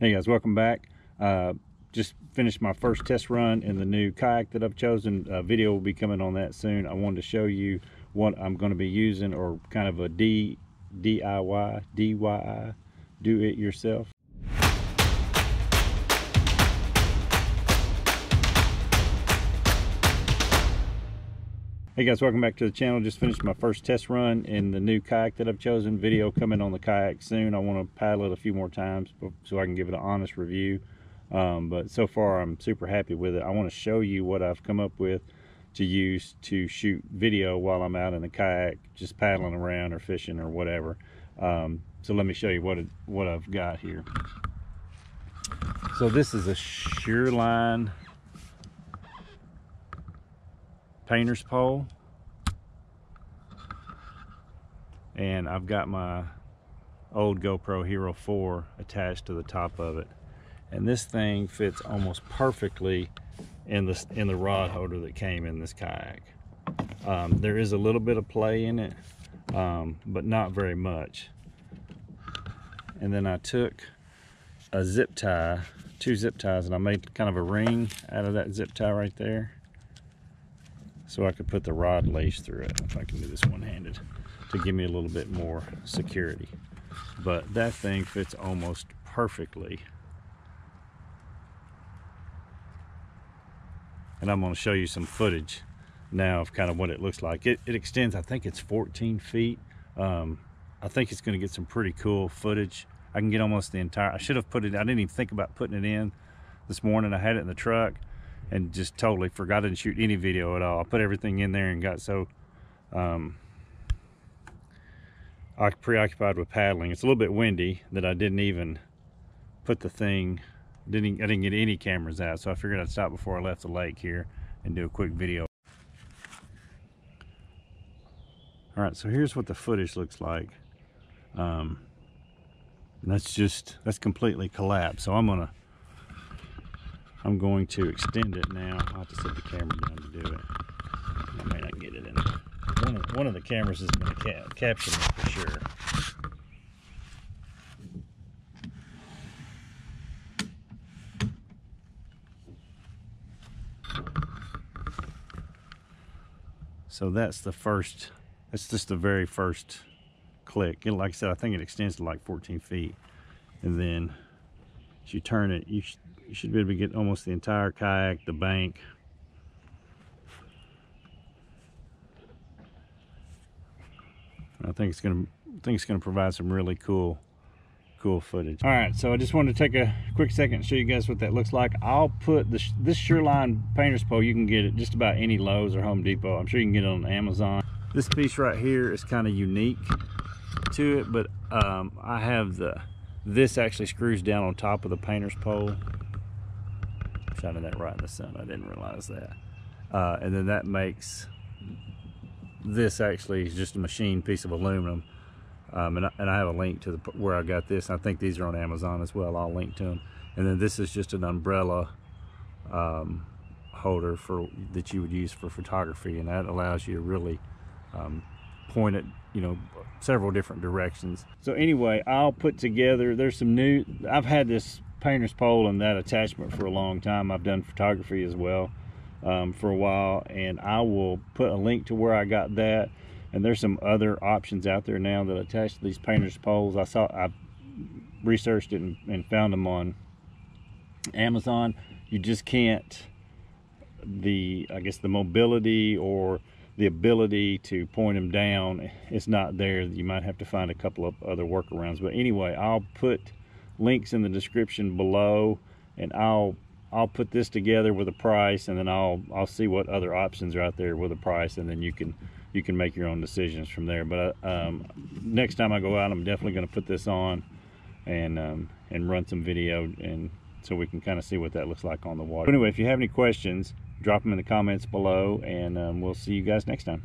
Hey guys, welcome back. Just finished my first test run in the new kayak that I've chosen. A video will be coming on that soon. I wanted to show you what I'm going to be using, or kind of a DIY, do it yourself. Hey guys, welcome back to the channel. Just finished my first test run in the new kayak that I've chosen. Video coming on the kayak soon. I want to paddle it a few more times so I can give it an honest review. But so far I'm super happy with it. I want to show you what I've come up with to use to shoot video while I'm out in the kayak, just paddling around or fishing or whatever. So let me show you what I've got here. So this is a Shoreline painter's pole, and I've got my old GoPro Hero 4 attached to the top of it, and this thing fits almost perfectly in the rod holder that came in this kayak. There is a little bit of play in it, but not very much. And then I took a zip tie, 2 zip ties, and I made kind of a ring out of that zip tie right there, so I could put the rod lace through it, if I can do this one-handed, to give me a little bit more security. But that thing fits almost perfectly. And I'm going to show you some footage now of kind of what it looks like. It extends, I think it's 14 feet. I think it's going to get some pretty cool footage. I can get almost the entire, I should have put it, I didn't even think about putting it in this morning. I had it in the truck and just totally forgot. I didn't shoot any video at all. I put everything in there and got so preoccupied with paddling. It's a little bit windy that I didn't even put the thing, I didn't get any cameras out, so I figured I'd stop before I left the lake here and do a quick video. All right, so here's what the footage looks like. That's completely collapsed, so I'm going to extend it now. I'll have to set the camera down to do it. I may not get it in. One of the cameras is going to capture me for sure. So that's just the very first click. And like I said, I think it extends to like 14 feet. And then as you turn it, you should be able to get almost the entire kayak, the bank. I think it's gonna provide some really cool footage. All right, so I just wanted to take a quick second and show you guys what that looks like. I'll put this Shoreline painter's pole, you can get it just about any Lowe's or Home Depot. I'm sure you can get it on Amazon. This piece right here is kind of unique to it, but I have this actually screws down on top of the painter's pole. I'm shining that right in the sun, I didn't realize that. And then that makes this actually just a machined piece of aluminum. And I have a link to where I got this. I think these are on Amazon as well. I'll link to them. And then this is just an umbrella holder that you would use for photography, and that allows you to really point it, several different directions. So anyway, I'll put together, I've had this painter's pole and that attachment for a long time. I've done photography as well for a while, and I will put a link to where I got that. And there's some other options out there now that attach to these painter's poles. I researched it and found them on Amazon. You just can't, I guess the mobility or the ability to point them down, it's not there. You might have to find a couple of other workarounds. But anyway, I'll put links in the description below, and I'll put this together with a price, and then I'll see what other options are out there with a price, and then you can make your own decisions from there. But next time I go out, I'm definitely going to put this on and run some video, and so we can kind of see what that looks like on the water. But anyway, if you have any questions, drop them in the comments below, and we'll see you guys next time.